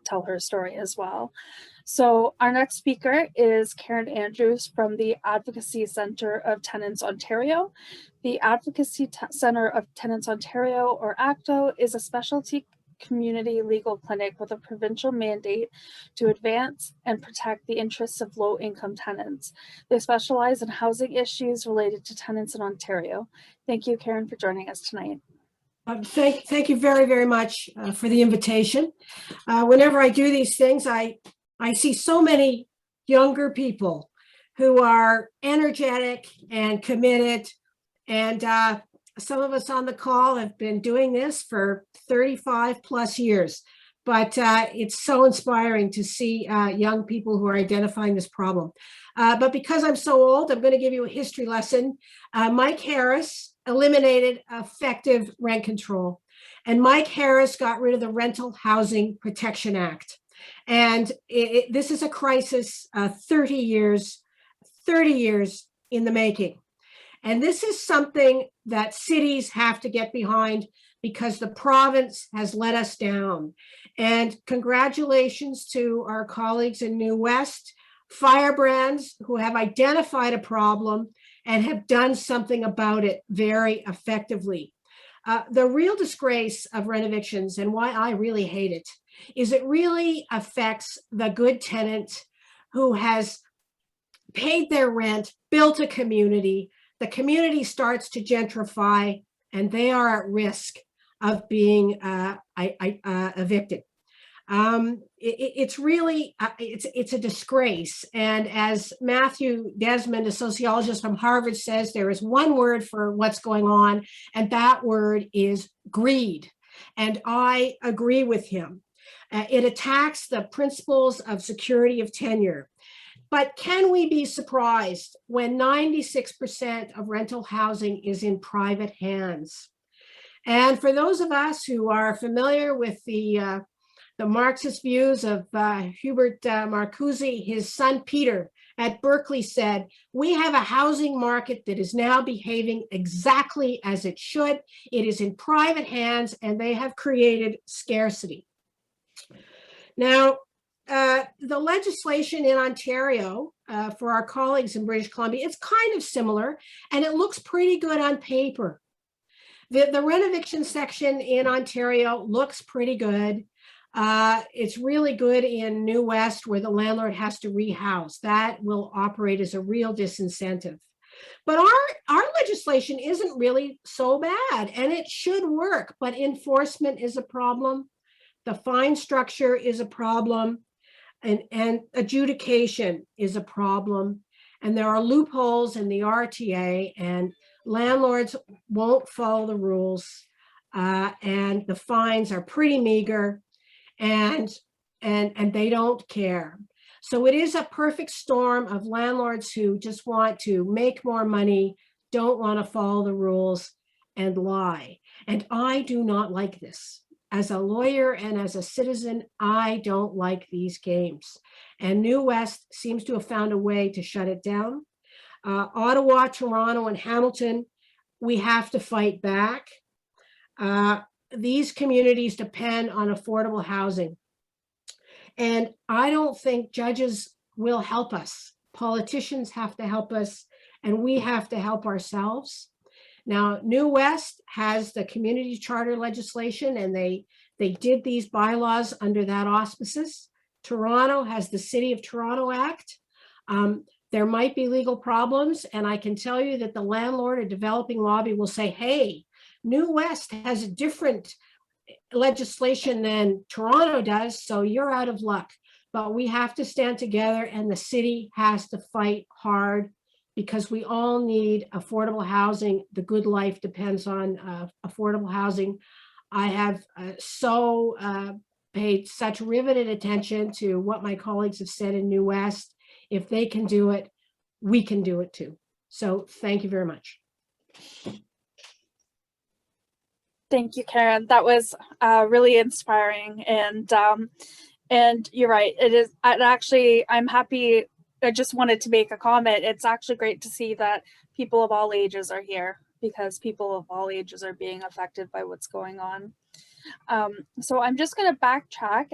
tell her story as well. So our next speaker is Karen Andrews from the Advocacy Center of Tenants Ontario. The Advocacy Center of Tenants Ontario, or ACTO, is a specialty community legal clinic with a provincial mandate to advance and protect the interests of low-income tenants. They specialize in housing issues related to tenants in Ontario. Thank you, Karen, for joining us tonight. Thank you very, very much for the invitation. Whenever I do these things, I see so many younger people who are energetic and committed. And some of us on the call have been doing this for 35 plus years. But it's so inspiring to see young people who are identifying this problem. But because I'm so old, I'm going to give you a history lesson. Mike Harris eliminated effective rent control. And Mike Harris got rid of the Rental Housing Protection Act. And this is a crisis 30 years in the making. And this is something that cities have to get behind because the province has let us down. And congratulations to our colleagues in New West, firebrands who have identified a problem and have done something about it very effectively. The real disgrace of renovictions, and why I really hate it, is it really affects the good tenant who has paid their rent, built a community. The community starts to gentrify, and they are at risk of being evicted. It's really, it's a disgrace. And as Matthew Desmond, a sociologist from Harvard, says, there is one word for what's going on, and that word is greed. And I agree with him. It attacks the principles of security of tenure. But can we be surprised when 96% of rental housing is in private hands? And for those of us who are familiar with the Marxist views of Hubert Marcuse, his son Peter at Berkeley said, we have a housing market that is now behaving exactly as it should. It is in private hands, and they have created scarcity. Now, the legislation in Ontario for our colleagues in British Columbia, it's kind of similar, and it looks pretty good on paper. The renoviction section in Ontario looks pretty good. It's really good in New West, where the landlord has to rehouse. That will operate as a real disincentive. But our legislation isn't really so bad, and it should work, but enforcement is a problem. The fine structure is a problem. And adjudication is a problem. And there are loopholes in the RTA, and landlords won't follow the rules. And the fines are pretty meager, and they don't care. So it is a perfect storm of landlords who just want to make more money, don't want to follow the rules, and lie. And I do not like this. As a lawyer and as a citizen, I don't like these games. And New West seems to have found a way to shut it down. Ottawa, Toronto, and Hamilton, we have to fight back. These communities depend on affordable housing. And I don't think judges will help us. Politicians have to help us, and we have to help ourselves. Now, New West has the community charter legislation, and they did these bylaws under that auspices. Toronto has the City of Toronto Act. There might be legal problems, and I can tell you that the landlord or developing lobby will say, hey, New West has a different legislation than Toronto does, so you're out of luck. But we have to stand together, and the city has to fight hard, because we all need affordable housing. The good life depends on affordable housing. I have paid such riveted attention to what my colleagues have said in New West. If they can do it, we can do it too. So thank you very much. Thank you, Karen. That was really inspiring. And you're right. It is. I'm happy. I just wanted to make a comment. It's actually great to see that people of all ages are here, because people of all ages are being affected by what's going on. So I'm just going to backtrack